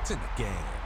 points in the game.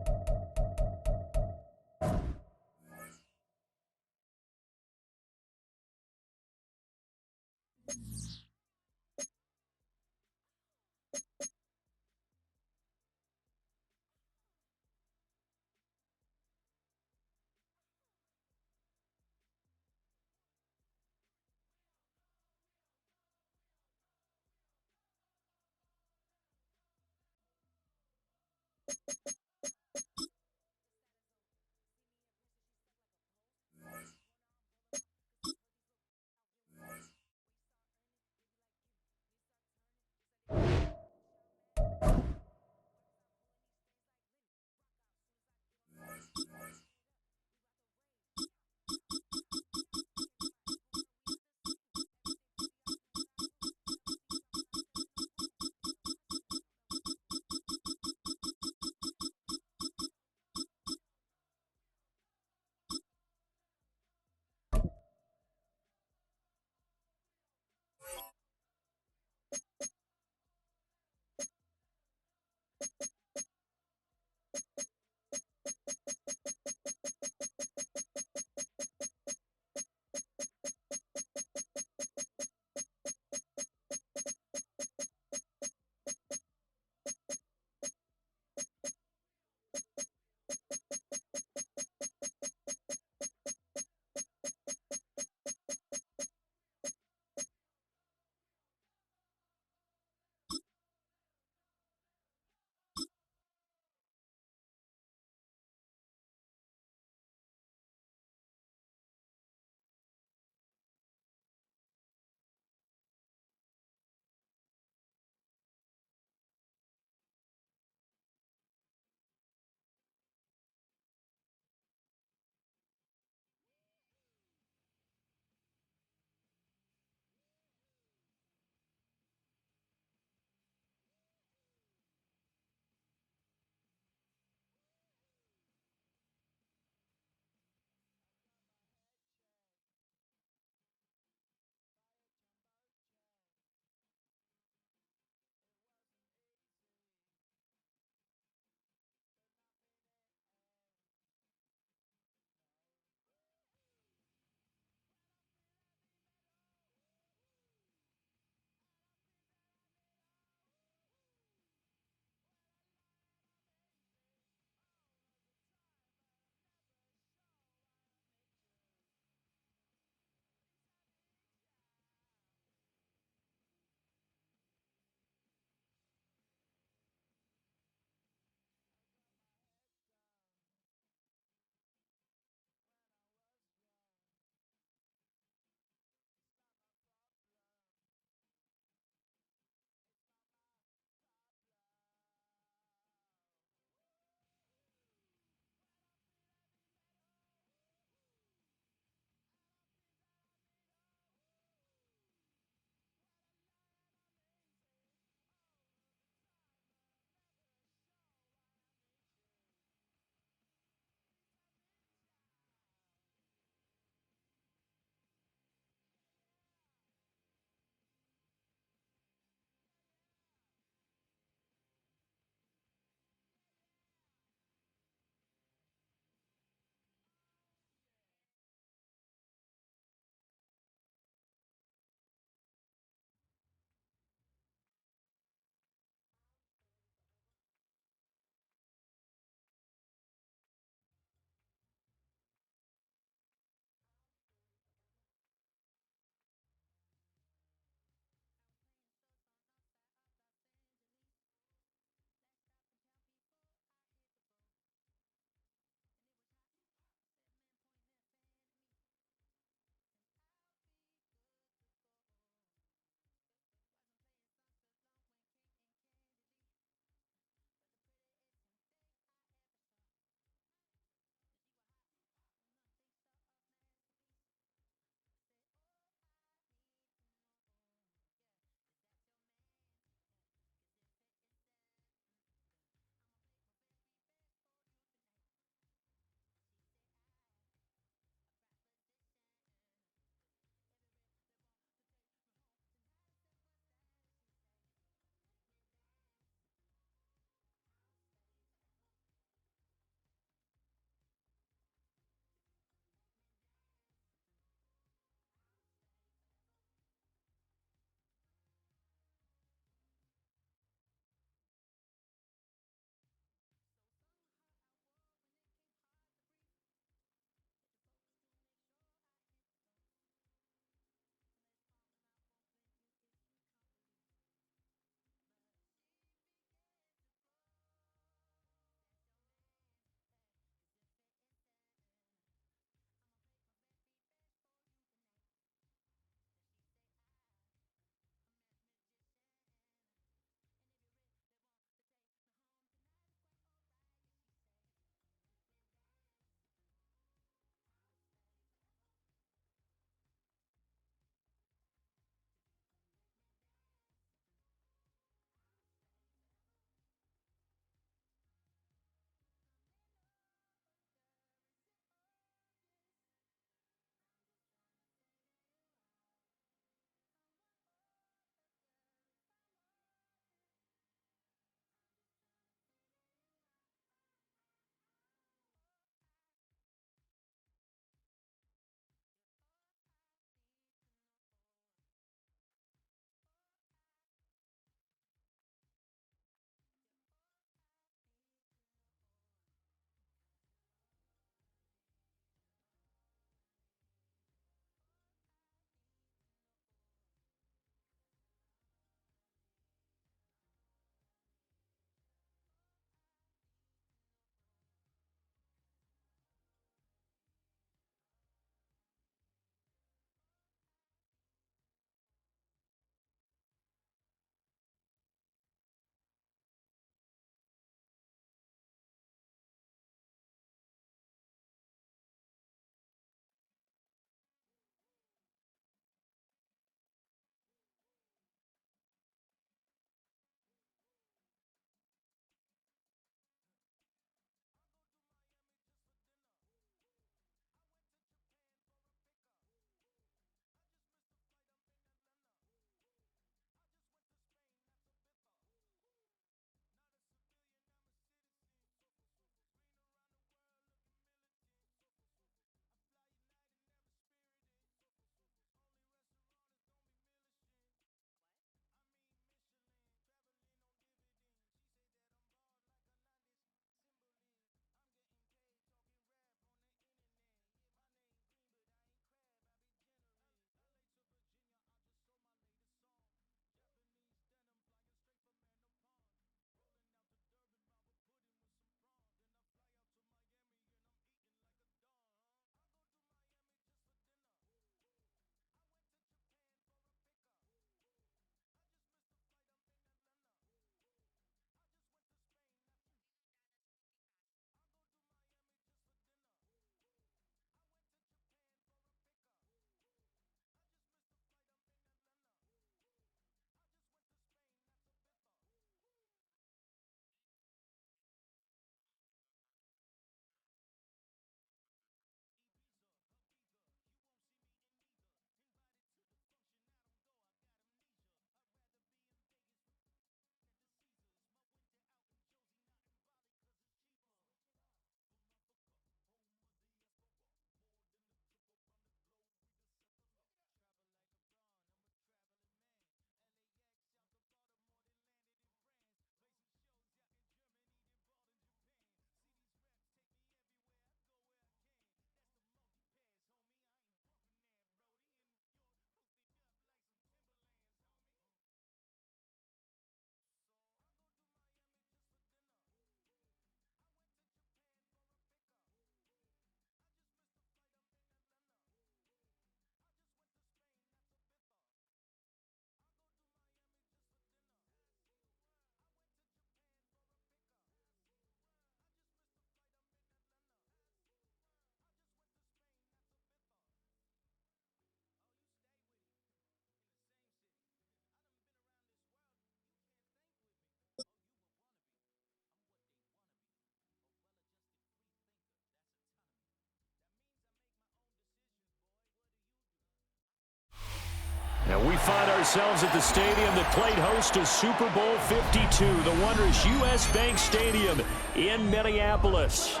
ourselves at the stadium that played host to Super Bowl 52, the wondrous U.S. Bank Stadium in Minneapolis.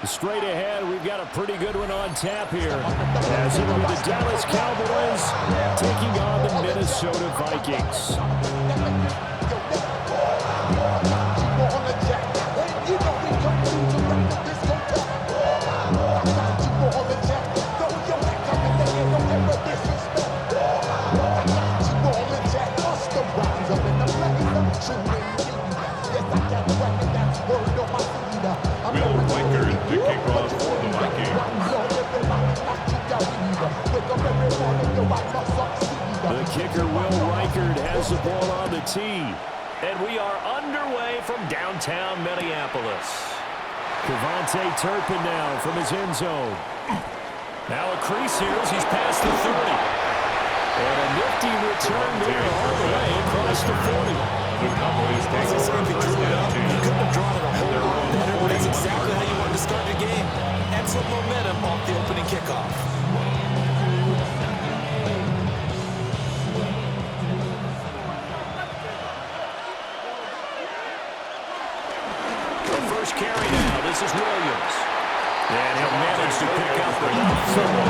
Straight ahead, we've got a pretty good one on tap here, as it will be the Dallas Cowboys taking on the Minnesota Vikings. The kickoff for the Vikings. The kicker, Will Reichard, has the ball on the tee. And we are underway from downtown Minneapolis. Cavante Turpin now from his end zone. Now a crease here as he's past the 30. And a nifty return there all the way across the 40. The Cowboys take over first down team. You couldn't have drawn it a whole lot better. That's exactly how you wanted to start the game. Excellent momentum off the opening kickoff. The first carry now. This is Williams. And he'll manage to pick up the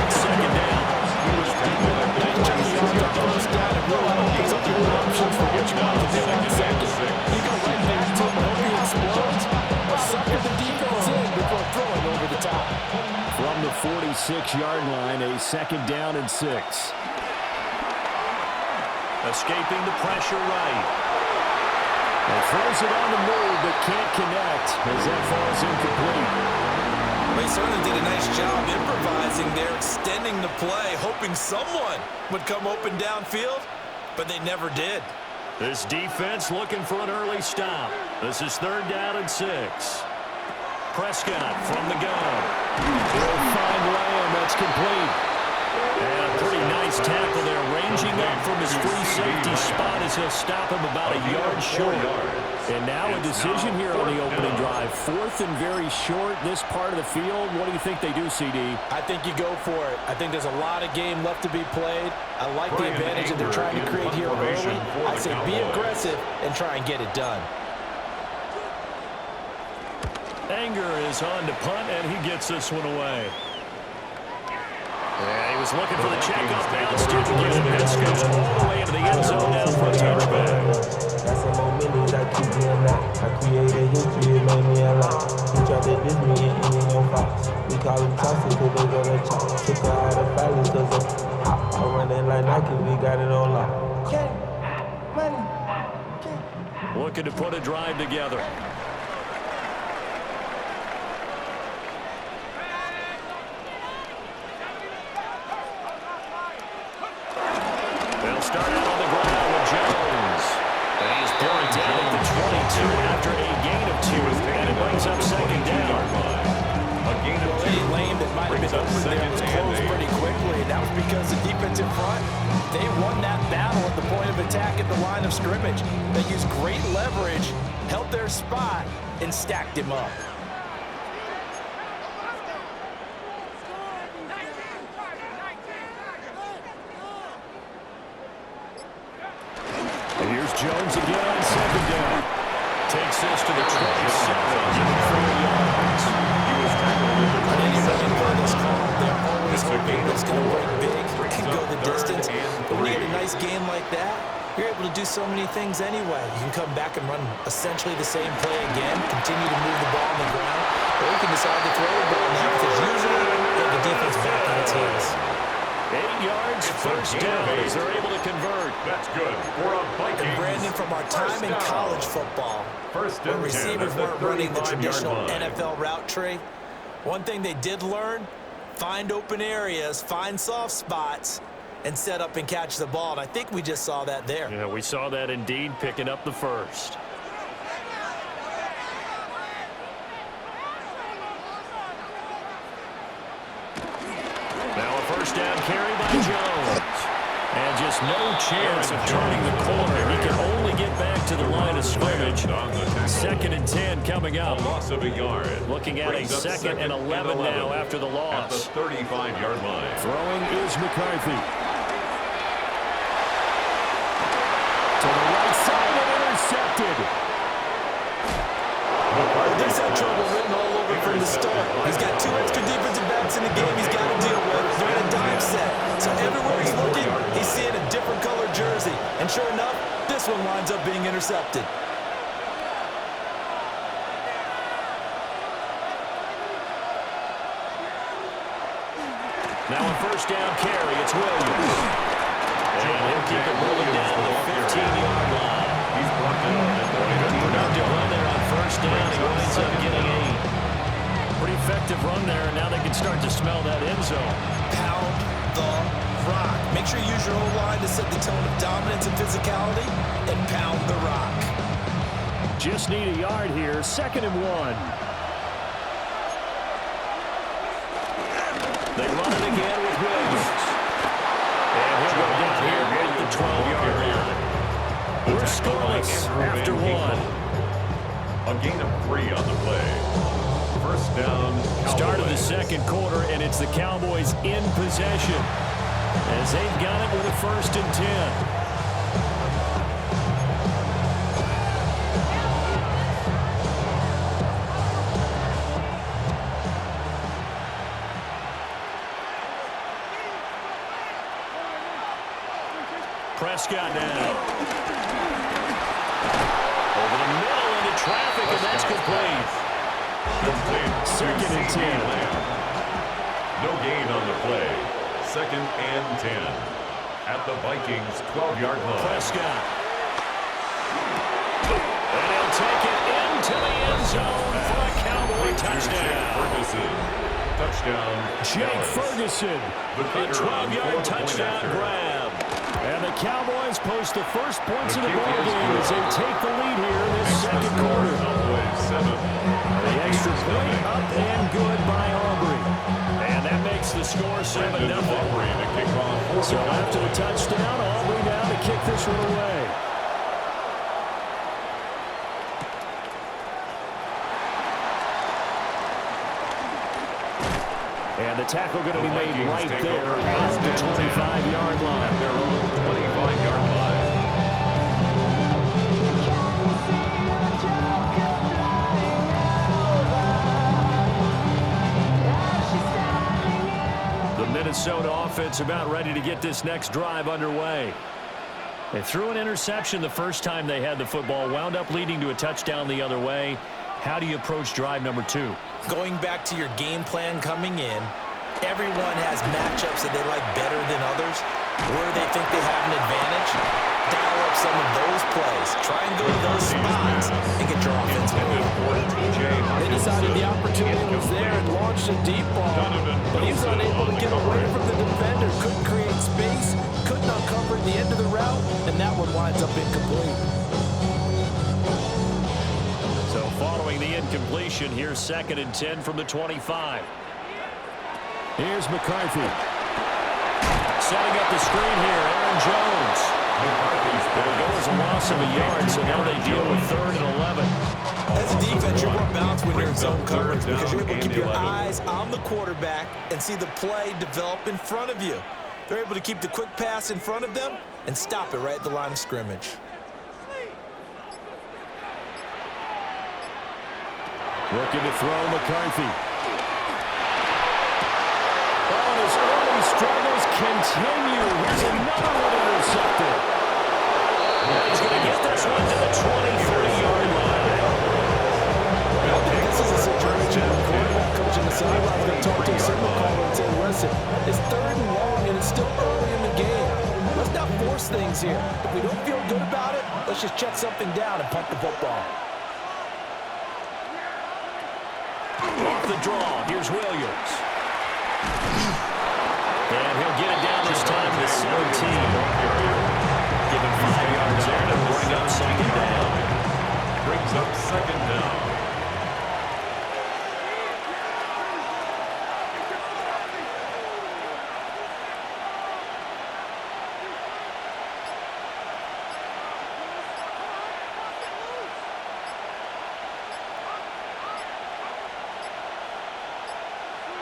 second down. Nice journey on the first down. It really opens up your options for what you want to do on second. You go right back to him and hope he explodes. Or sucker the defense in before throwing over the top. From the 46-yard line, a second down and 6. Escaping the pressure right. And throws it on the move, but can't connect as that falls incomplete. They certainly did a nice job improvising there, extending the play, hoping someone would come open downfield, but they never did. This defense looking for an early stop. This is third down and 6. Prescott from the gun. He'll find Lamb. That's complete. And a pretty nice tackle there, ranging up from his free safety spot as he'll stop him about a yard short. And now a decision here on the opening drive. Fourth and very short, this part of the field. What do you think they do, CD? I think you go for it. I think there's a lot of game left to be played. I like the advantage that they're trying to create here early. I say be aggressive and try and get it done. Anger is on to punt, and he gets this one away. And he was looking for the checkup bounce. Didn't get it. This goes all the way into the end zone now for a touchback. Got some more millions that keep me alive. I created history, it made me alive. He tried to diss me and eat no fox. We call him toxic cause they gonna chop. Took her out of balance cause I'm hot. I run it like Nike, we got it on lock. Okay, money, okay. Looking to put a drive together. They'll start out on the ground with Jones. And he's brought down at the 22 after a gain of 2. And it brings up second down. A gain of 2. Any lane that might have been open there was closed pretty quickly. That was because the defense in front, they won that battle at the point of attack at the line of scrimmage. They used great leverage, held their spot, and stacked him up. And here's Jones again on second down. Takes this to the 27, 4 yards. I think you're looking for this call. They're always hoping it's going to break big, can go the distance. But when you get a nice game like that, you're able to do so many things anyway. You can come back and run essentially the same play again, continue to move the ball on the ground, or you can decide to throw the ball now because usually you have the defense back on its heels. 8 yards, first down as they're able to convert. That's good for a Vikings. And Brandon, from our time in college football, where receivers weren't running the traditional NFL route tree, one thing they did learn, find open areas, find soft spots, and set up and catch the ball. And I think we just saw that there. Yeah, we saw that indeed, picking up the first. Now a first down carry by Jones. And just no chance of turning the corner. He can only get back to the line of scrimmage. Second and 10 coming up. Loss of a yard. Looking at a second and 11 now after the loss. At the 35-yard line. Throwing is McCarthy. winds up being intercepted. Now on first down carry, it's Williams. And he'll keep it moving down to the 15-yard line. He's brought down at the Good productive run there on first down. He winds up getting 8. Pretty effective run there, and now they can start to smell that end zone. Pound the rock. Make sure you use your O-line to set the tone of dominance and physicality, and pound the rock. Just need a yard here. 2nd and 1. They run it again with Williams. And he'll go down here at the 12-yard line. We're scoreless after 1. A gain of 3 on the play. First down. Start of the second quarter, and it's the Cowboys in possession as they've got it with a 1st and 10. Prescott now. Over the middle into traffic, and that's complete. 2nd and 10. No gain on the play. 2nd and 10. At the Vikings' 12-yard line. Prescott. And he'll take it into the end zone for a Cowboy touchdown. Ferguson. Touchdown. Jake Ferguson. A 12-yard touchdown grab. And the Cowboys post the first points of the ballgame as they take the lead here in this second quarter. The extra point up and good by Aubrey. And that makes the score 7-0. So after the touchdown, Aubrey now to kick this one away. And the tackle going to be made right there at the 25-yard line. At their own 25-yard line. The Minnesota offense about ready to get this next drive underway. They threw an interception the first time they had the football, wound up leading to a touchdown the other way. How do you approach drive number 2? Going back to your game plan coming in, everyone has matchups that they like better than others. Where they think they have an advantage, dial up some of those plays. Try and go to those spots and get your offense moving. They decided the opportunity was there and launched a deep ball, but he was unable to get away from the defender. Couldn't create space, couldn't uncover the end of the route, and that one winds up incomplete. So following the incompletion, here's 2nd and 10 from the 25. Here's McCarthy. Setting up the screen here, Aaron Jones. There goes a loss of a yard, so now they deal with 3rd and 11. As a defense, you're more balanced when you're in zone coverage because you're able to keep your eyes on the quarterback and see the play develop in front of you. They're able to keep the quick pass in front of them and stop it right at the line of scrimmage. Looking to throw McCarthy. Oh, and his early struggles continue. Here's another one intercepted. And he's going to get this one to the 23-yard line. I think this is a situation where the quarterback coach in the sideline is going to talk to a signal caller and say, listen, it's 3rd and long and it's still early in the game. Let's not force things here. If we don't feel good about it, let's just check something down and punt the football. Off the draw, here's Williams. And he'll get it down this time to 17. Give him 5 yards there to bring up 2nd down. Brings up 2nd down.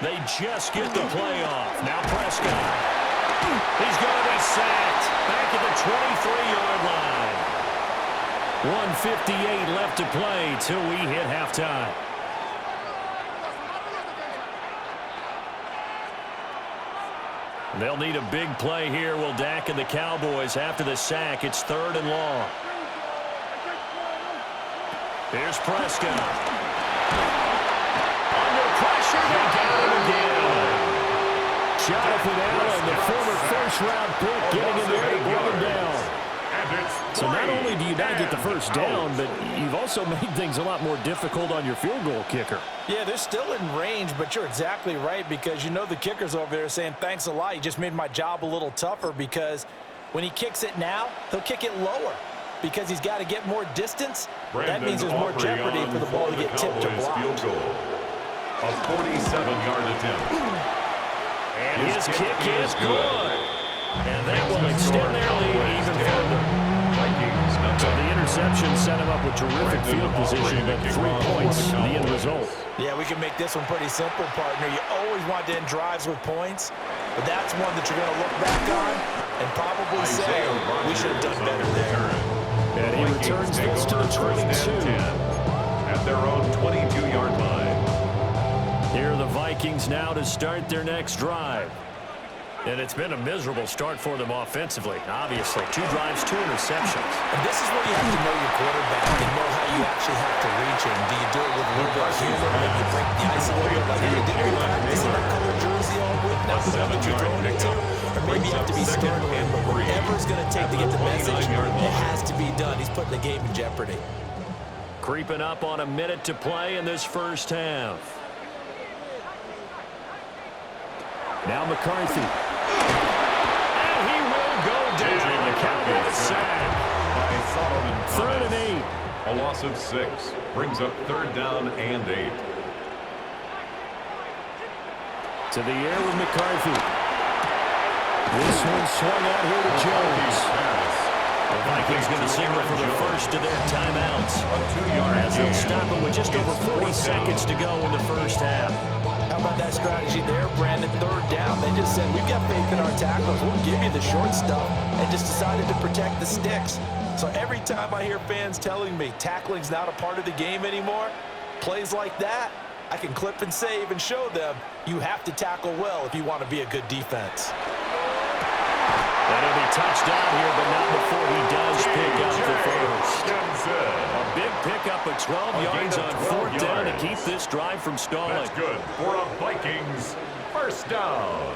They just get the play off. Now Prescott. He's going to be sacked. Back at the 23-yard line. 1:58 left to play till we hit halftime. They'll need a big play here. Will Dak and the Cowboys after the sack. It's 3rd and long. Here's Prescott. Under pressure, they got him again. Jonathan Allen, the former first-round pick, getting in there to bring him down. So not only do you not get the first down, but you've also made things a lot more difficult on your field goal kicker. Yeah, they're still in range, but you're exactly right because you know the kicker's over there saying, thanks a lot. You just made my job a little tougher because when he kicks it now, he'll kick it lower because he's got to get more distance. That means there's more jeopardy for the ball to get tipped or blocked. A 47-yard attempt. And his kick is good. And that will extend their lead even further. So the interception set him up with terrific field position, but 3 points, the end result. Yeah, we can make this one pretty simple, partner. You always want to end drives with points, but that's one that you're going to look back on and probably say, we should have done better there. And he returns this to the 22. At their own 22-yard line. Here are the Vikings now to start their next drive. And it's been a miserable start for them offensively, obviously. 2 drives, 2 interceptions. And this is where you have to know your quarterback and know how you actually have to reach him. Do you do it with a little bit of humor? Maybe you break the ice a little bit like you did in practice in that color jersey all week. Now the one that you're throwing it to. Or maybe you have to be stern with him. But whatever it's going to take to get the message, it has to be done. He's putting the game in jeopardy. Creeping up on a minute to play in this first half. Now McCarthy. And he will go down. The Cowboys sack. 3rd and 8. A loss of 6 brings up 3rd down and 8. To the air with McCarthy. This one swung out here to Jones. The Vikings going to signal for the first of their timeouts. As they'll stop it with just over 40 seconds to go in the first half. How about that strategy there, Brandon? 3rd down. They just said, we've got faith in our tacklers. We'll give you the short stuff, and just decided to protect the sticks. So every time I hear fans telling me tackling's not a part of the game anymore, plays like that, I can clip and save and show them you have to tackle well if you want to be a good defense. And he'll be touched down here, but not before he does pick up the first. A big pickup of 12 yards on 4th down to keep this drive from stalling. That's good for a Vikings first down.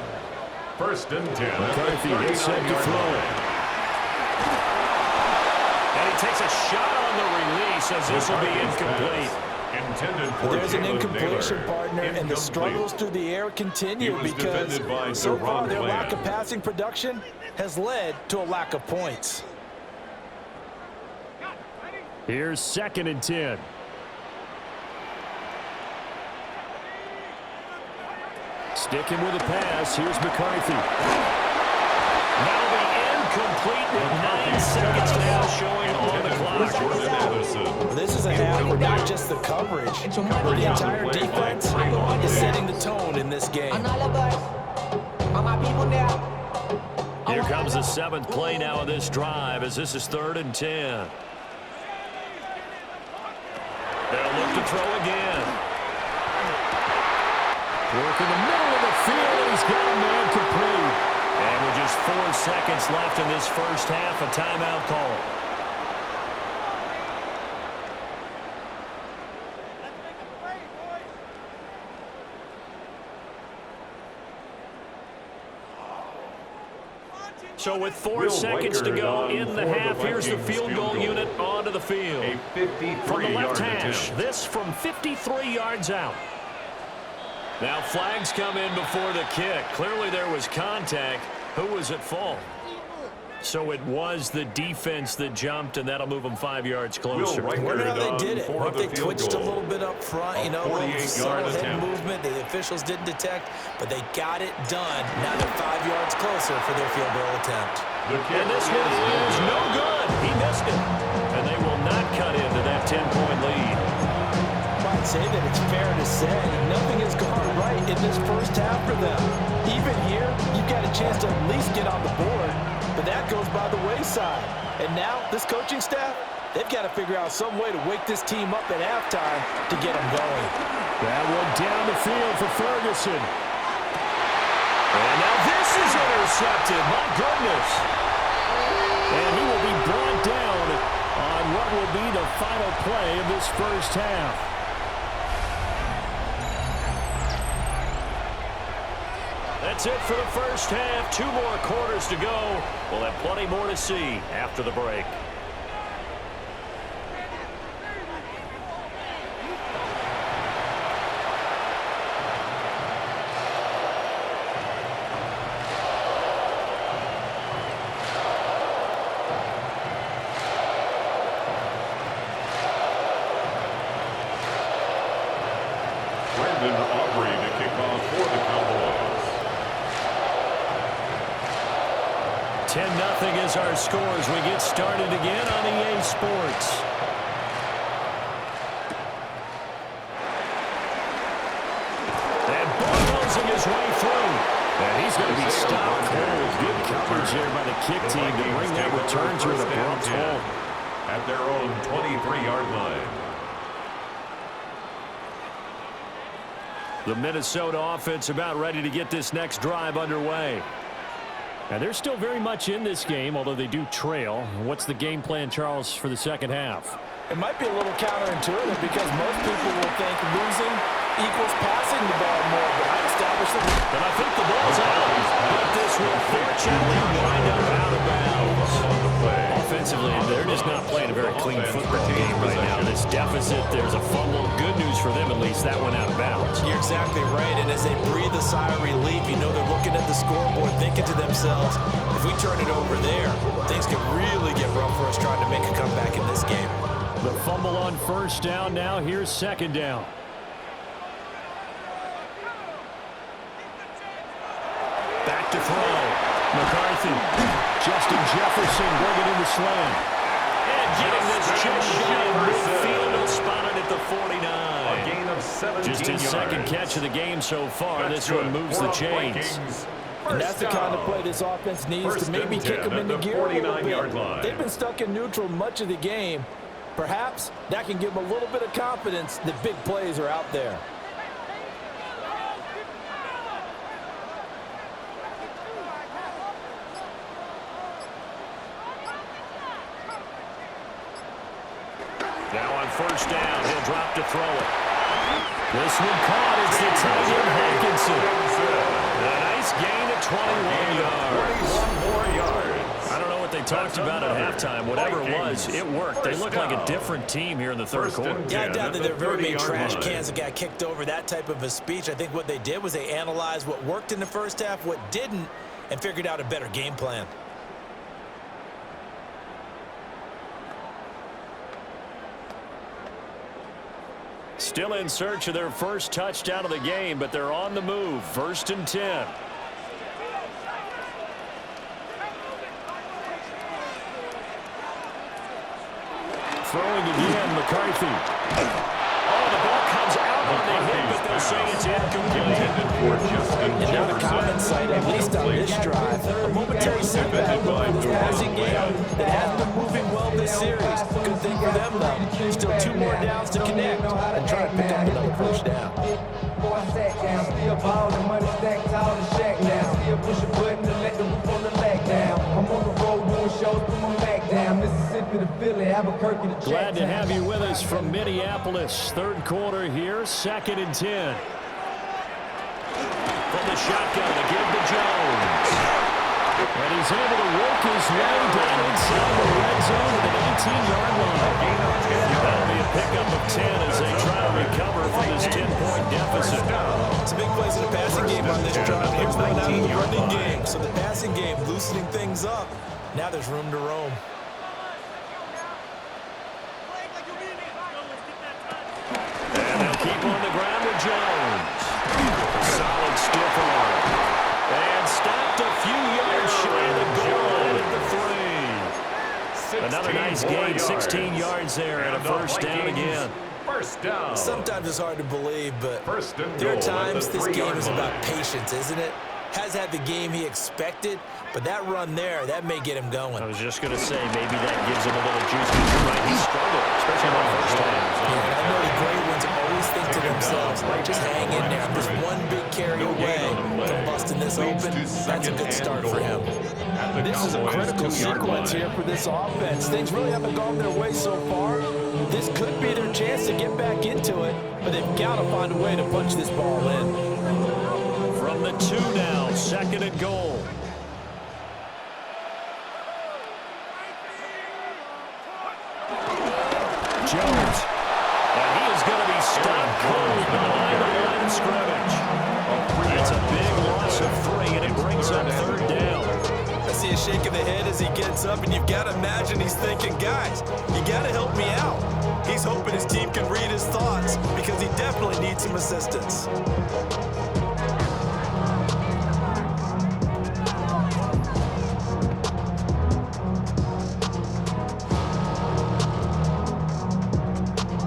1st and 10. McCarthy is set to throw it. And he takes a shot on the release as this will be incomplete. There's an incompletion, partner, and the struggles through the air continue because so far their lack of passing production has led to a lack of points. Here's 2nd and 10. Sticking with a pass. Here's McCarthy. Now the incomplete with 9 seconds now showing on the clock. This is a half where not just the coverage, but the entire defense is setting the tone in this game. Here comes the 7th play now of this drive as this is 3rd and 10. They'll look to throw again. Work in the middle of the field, and he's got a man complete. And with just 4 seconds left in this first half, a timeout call. So with 4 seconds to go in the half, here's the field goal unit onto the field. From the left hash, this from 53 yards out. Now flags come in before the kick. Clearly there was contact. Who was at fault? So it was the defense that jumped, and that'll move them 5 yards closer. Wonder how they did it. What they twitched a little bit up front, you know, a little subtle head movement that the officials didn't detect, but they got it done. Now they're 5 yards closer for their field goal attempt. And this one is no good. He missed it. And they will not cut into that 10-point lead. I'd say that it's fair to say nothing has gone right in this first half for them. Even here, you've got a chance to at least get on the board, but that goes by the wayside. And now, this coaching staff, they've got to figure out some way to wake this team up at halftime to get them going. That one down the field for Ferguson. And now this is intercepted. My goodness. And he will be brought down on what what will be the final play of this first half. That's it for the first half. 2 more quarters to go. We'll have plenty more to see after the break. Aubrey to kick off for the Cowboys. 10-0 is our score as we get started again on EA Sports. And bulldozing his way through. And he's going to be stopped cold. Good coverage here by the kick team to bring that return to an abrupt halt. At their own 23-yard line. The Minnesota offense about ready to get this next drive underway. And they're still very much in this game, although they do trail. What's the game plan, Charles, for the second half? It might be a little counterintuitive because most people will think losing equals passing the ball more, but I established it. And I think the ball's out. But this will fortunately wind up out of bounds. Offensively, they're just not playing a very clean football game right now. This deficit, there's a fumble. Good news for them, at least. That went out of bounds. You're exactly right, and as they breathe a sigh of relief, you know they're looking at the scoreboard thinking to themselves, if we turn it over there, things could really get rough for us trying to make a comeback in this game. The fumble on first down now. Here's second down. Back to throw. McCarthy. Justin Jefferson bringing in the slant. And getting this chest shot in midfield and spotted at the 49. A gain of 17 Just his second catch of the game so far. This one moves the chains. And that's the kind of play this offense needs to maybe kick them into gear a little bit. They've been stuck in neutral much of the game. Perhaps that can give them a little bit of confidence that big plays are out there. Now on first down, he'll drop to throw it. This one caught. It's the tight end Hankinson. A nice gain of 21 yards. 21 more yards. I don't know what they talked about at halftime. Whatever it was, it worked. They look like a different team here in the third quarter. Yeah, I doubt that they're very many trash cans that got kicked over, that type of a speech. I think what they did was they analyzed what worked in the first half, what didn't, and figured out a better game plan. Still in search of their first touchdown of the game, but they're on the move. 1st and 10. Throwing again, McCarthy. Oh, the ball comes out on the hit, but they'll say it's incomplete. And now the comment site, at least on this drive, a momentary setback for this passing game that has been moving well this series. Good thing for them, though. Still 2 more downs to connect and try to pick up another first down. Still ballin', money stacked tall and shack now. Still push a button to let the roof on the leg down. I'm on the road doing shows, put my back down. Mississippi to Philly, Albuquerque to Glad to have you with us from Minneapolis. Third quarter here, 2nd and 10. From the shotgun to give to Jones. And he's able to work his way down inside the red zone at an 18-yard line. That'll be a pickup of 10 as they try to recover from this 10-point deficit. Some big plays in the passing game on this drive. Here's one out of the running game. So the passing game loosening things up. Now there's room to roam. And they'll keep on the ground with Jones. Solid stiff arm. And stopped a few yards shy of the goal line at the 3. Another nice gain, 16 yards there, and a first down again. First down. Sometimes it's hard to believe, but there are times this game is about patience, isn't it? Has had the game he expected, but that run there, that may get him going. I was just going to say, maybe that gives him a little juice. You're right, he struggled, especially on first down. Yeah, I know the great ones always think to themselves, just hang in there. Just one big carry away from busting this open. That's a good start for him. At the This is a critical sequence here for this offense. Things really haven't gone their way so far. This could be their chance to get back into it, but they've got to find a way to punch this ball in. From the 2 now, 2nd and goal. Jones. And he is going to be stopped cold behind the line of scrimmage. That's a big loss of 3, and it brings up 3rd down. I see a shake of the head as he gets up, and you've got to imagine he's thinking, guys, you got to help me out. He's hoping his team can read his thoughts because he definitely needs some assistance.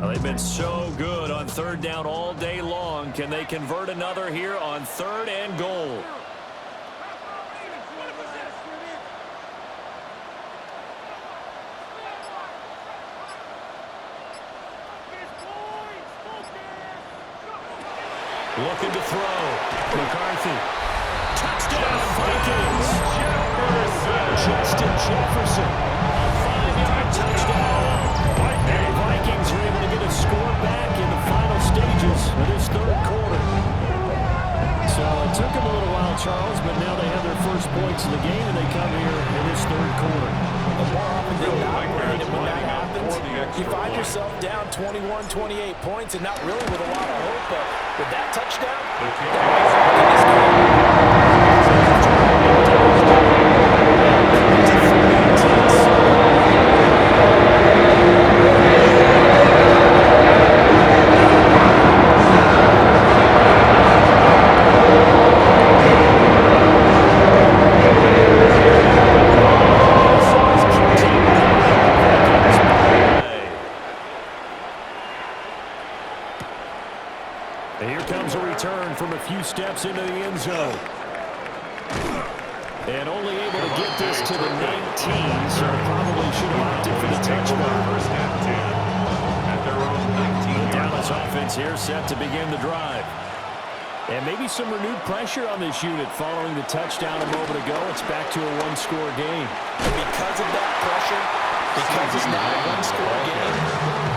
They've been so good on 3rd down all day long. Can they convert another here on 3rd and goal? Looking to throw. McCarthy. Touchdown, Vikings. Justin Jefferson. A 5-yard touchdown. And the Vikings are able to get a score back in the final stages of this 3rd quarter. So it took them a little while, Charles, but now they have their first points of the game, and they come here in this 3rd quarter. The more often than not, Brandon, when that happens, you find yourself down 21, 28 points, and not really with a lot of hope, but with that touchdown, steps into the end zone. And only able to get this to the 19, so probably should have opted for the touchdown. First and 10 at their own 19. The Dallas offense here set to begin the drive. And maybe some renewed pressure on this unit following the touchdown a moment ago. It's back to a one-score game. And because of that pressure, because it's now a one-score game,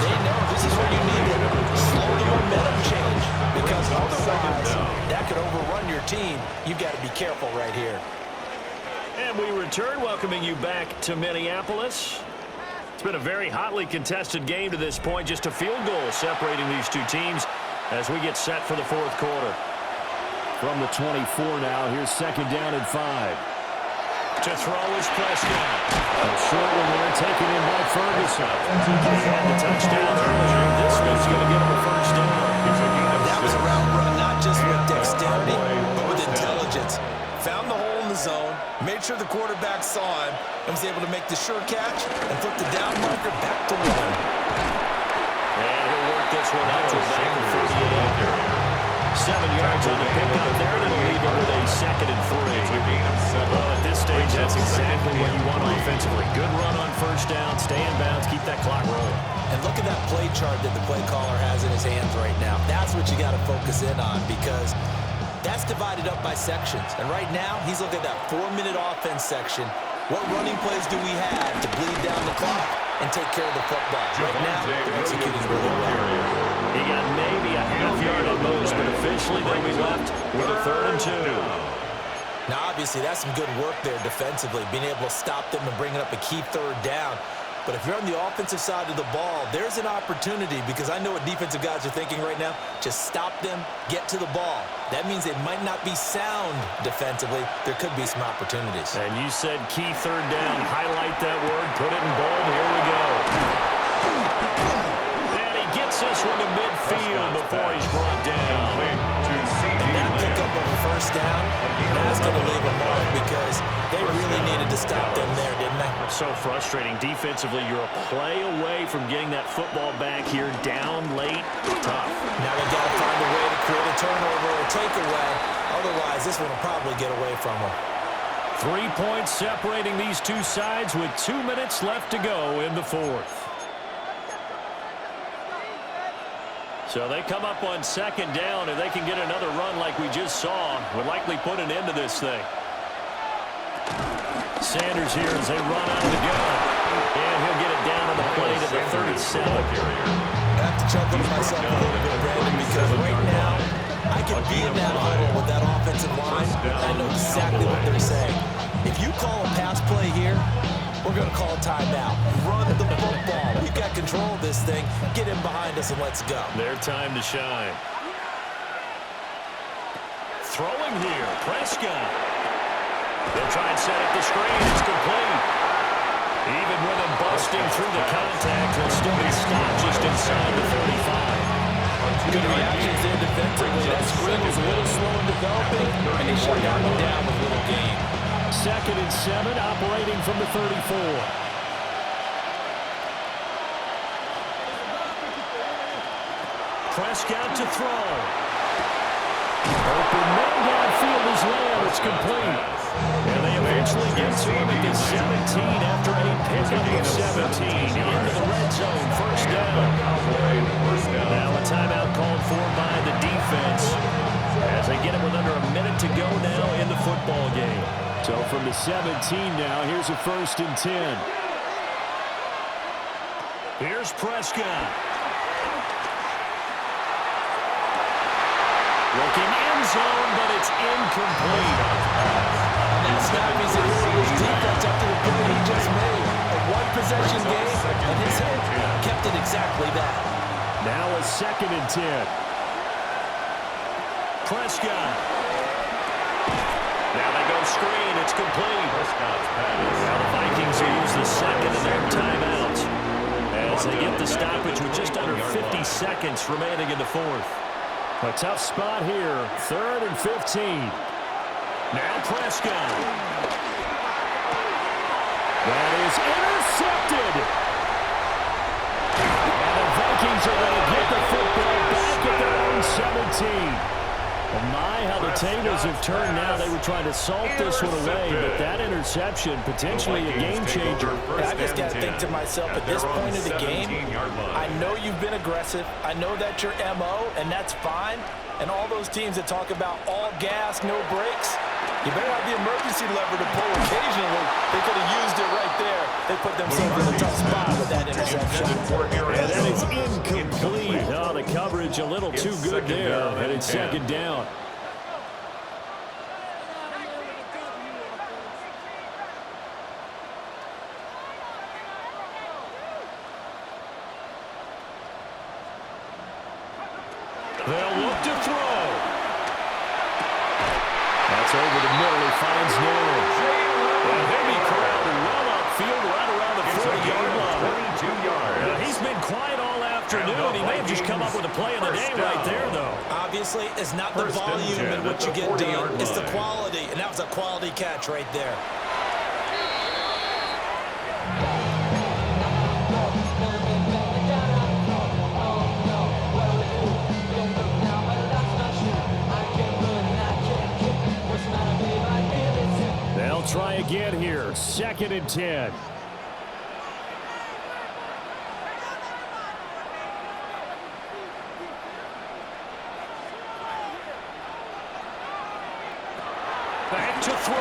they know this is where you need to slow the momentum change. Because otherwise, that could overrun your team. You've got to be careful right here. And we return, welcoming you back to Minneapolis. It's been a very hotly contested game to this point. Just a field goal separating these two teams as we get set for the 4th quarter. From the 24 now, here's 2nd down and 5. To throw is Prescott. A short one there, taken in by Ferguson. They had the touchdown earlier. This one's going to get him a first down. That was a route run, not just with dexterity, but with intelligence. Found the hole in the zone, made sure the quarterback saw him, and was able to make the sure catch and flip the down marker back to 1. And he'll work this one out to back of 38. 7 yards on the pickup there, and it'll leave him with a 2nd and 3. Well, at this stage, that's exactly what you want offensively. Good run on first down, stay in bounds, keep that clock rolling. And look at that play chart that the play caller has in his hands right now. That's what you got to focus in on, because that's divided up by sections. And right now, he's looking at that 4-minute offense section. What running plays do we have to bleed down the clock and take care of the football? Right now, they're executing really well. He got maybe a half yard at most, but officially they'll be left with a 3rd and 2. Now, obviously, that's some good work there defensively, being able to stop them and bringing up a key 3rd down. But if you're on the offensive side of the ball, there's an opportunity, because I know what defensive guys are thinking right now. Just stop them, get to the ball. That means they might not be sound defensively. There could be some opportunities. And you said key 3rd down. Highlight that word. Put it in bold. Here we go. And he gets this one to midfield before he's brought down. And that pickup of a first down, that's going to leave a mark, because they really needed to stop them there, didn't they? So frustrating. Defensively, you're a play away from getting that football back here, down late. Tough. Now they've got to find a way to create a turnover or a takeaway. Otherwise, this one will probably get away from them. 3 points separating these two sides with 2 minutes left to go in the 4th. So they come up on 2nd down, and they can get another run like we just saw. Would likely put an end to this thing. Sanders here as they run out of the gun. And he'll get it down on the play to the 37. I have to chuckle to myself a little bit, Brandon, because right now I could be in that huddle with that offensive line, and I know exactly what they're saying. If you call a pass play here, we're going to call a timeout. Run the football. We've got control of this thing. Get him behind us and let's go. Their time to shine. Throwing here, Prescott. They'll try and set up the screen. It's complete. Even with him busting through the contact, he'll still be stopped just inside the 35. Good reactions there defensively. That screen was a little slow in developing, and they shut down the down with little gain. 2nd and 7, operating from the 34. Prescott to throw. Open man downfield is Lamb. It's complete. And they eventually get to him at the 17 after a pickup of 17. Into the red zone, first down. Now a timeout called for by the defense as they get it with under a minute to go now in the football game. So from the 17 now, here's a 1st and 10. Here's Prescott. Looking end zone, but it's incomplete. And that stymies the Warriors defense after the play he just made. A one-possession game, and his head kept it exactly that. Now a 2nd and 10. Prescott. Now they go screen. It's complete. Now the Vikings use the 2nd of their timeouts as they get the stoppage with just under 50 seconds remaining in the 4th. A tough spot here. 3rd and 15. Now Prescott. That is intercepted. And the Vikings are going to get the football back at their own 17. And my, how the tables have turned now. They were trying to salt this one away, but that interception, potentially a game changer. I just got to think to myself, at this point of the game, I know you've been aggressive. I know that's your MO, and that's fine. And all those teams that talk about all gas, no brakes, you better have the emergency lever to pull occasionally. They could have used it right there. They put themselves in a tough spot with that interception. And that is incomplete. Oh, the coverage a little too good there. And it's 2nd down. They'll look to throw. That's over the middle. He finds Naylor. And he'll be corralled well upfield right around the 40-yard line. 22 yards. He's been quiet all afternoon. He may have just come up with a play of the day right there, though. Obviously, it's not the volume in what you get done. It's the quality, and that was a quality catch right there. They'll try again here. 2nd and 10. Back to throw.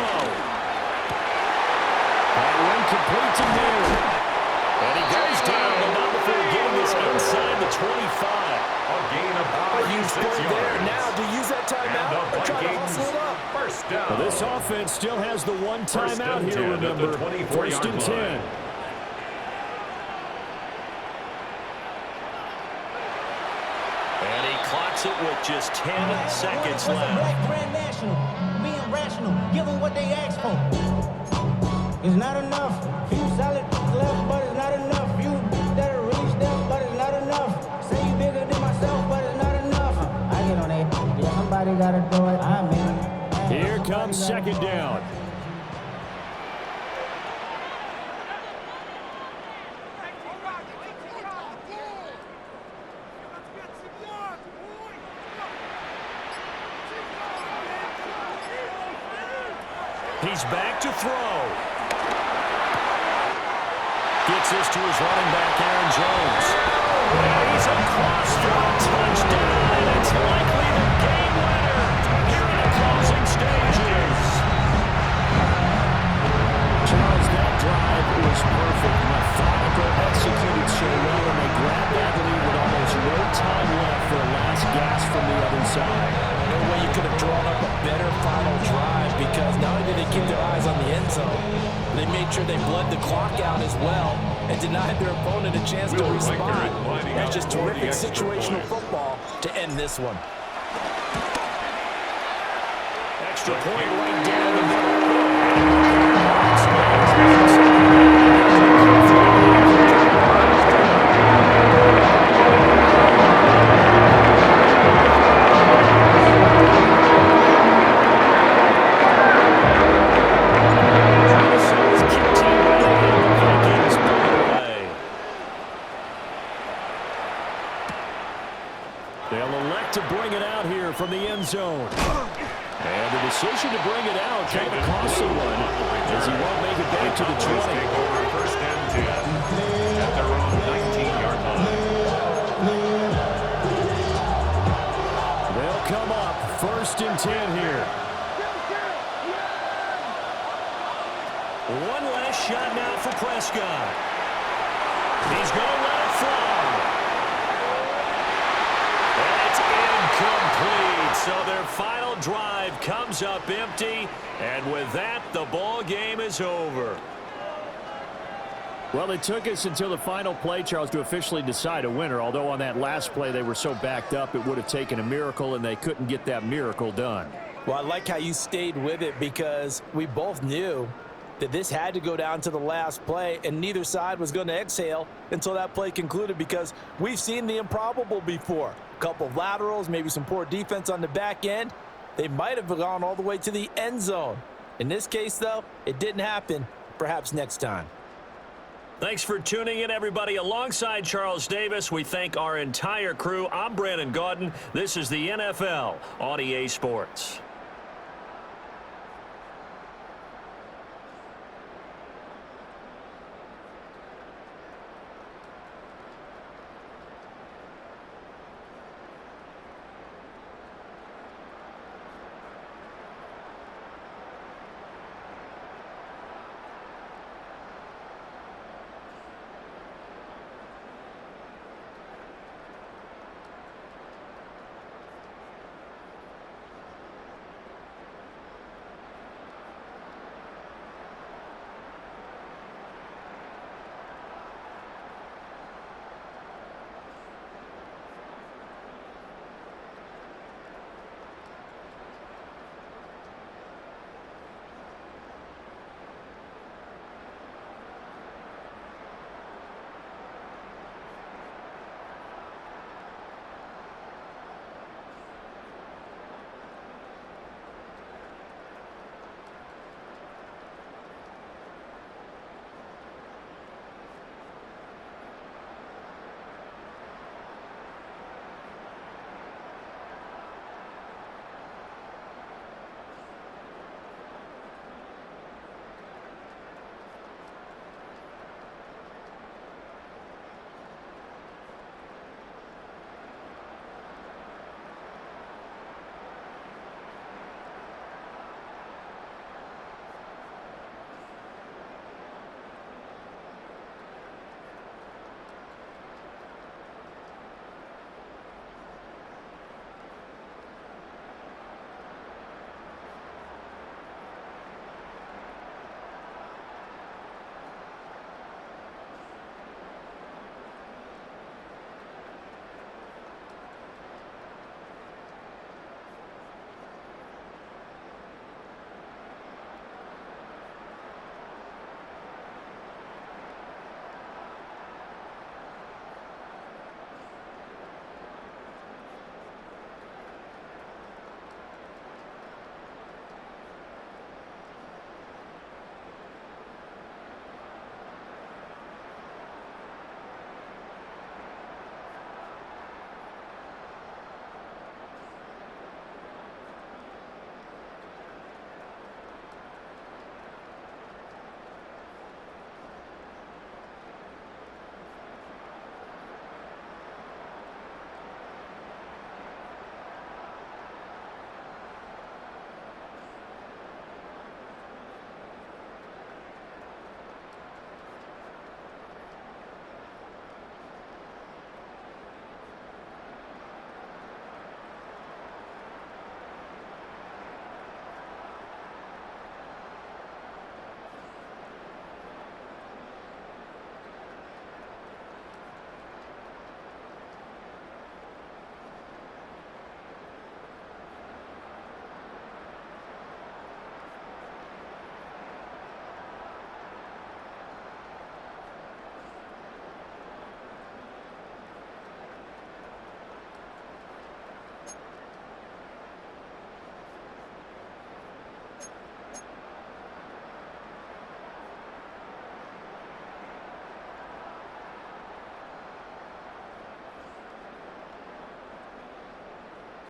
That one complete to Naylor. And he goes down, but not before getting this inside the 25. A gain of Huge play there. Now, do you use that timeout or try to hustle it up? First down. Well, this offense still has the one timeout here, remember. 1st and 10. And he clocks it with just 10 seconds left. Black Grand National, being rational, give them what they ask for. It's not enough. Few solid left, but it's not enough. Few that are really steps, but it's not enough. Say you bigger than myself, but it's not enough. I get on it. Yeah, somebody gotta do it. I'm in. Here comes 2nd down. He's back to throw. Gets this to his running back, Aaron Jones. And he's across for a touchdown. It's likely the game winner here in the closing stages. keep their eyes on the end zone. They made sure they bled the clock out as well and denied their opponent a chance to respond. That's just terrific situational football to end this one. Extra point right down the middle. They'll elect to bring it out here from the end zone. And the decision to bring it out, kind of a costly one, as he won't make it back to the 20. Take over first and 10 at their own 19-yard line. They'll come up first and 10 here. One last shot now for Prescott. He's going to let it fly. It's incomplete. So their final drive comes up empty. And with that, the ball game is over. Well, it took us until the final play, Charles, to officially decide a winner. Although on that last play they were so backed up, it would have taken a miracle, and they couldn't get that miracle done. Well, I like how you stayed with it because we both knew that this had to go down to the last play, and neither side was going to exhale until that play concluded because we've seen the improbable before. A couple of laterals, maybe some poor defense on the back end. They might have gone all the way to the end zone. In this case, though, it didn't happen. Perhaps next time. Thanks for tuning in, everybody. Alongside Charles Davis, we thank our entire crew. I'm Brandon Gaudin. This is the NFL on EA Sports.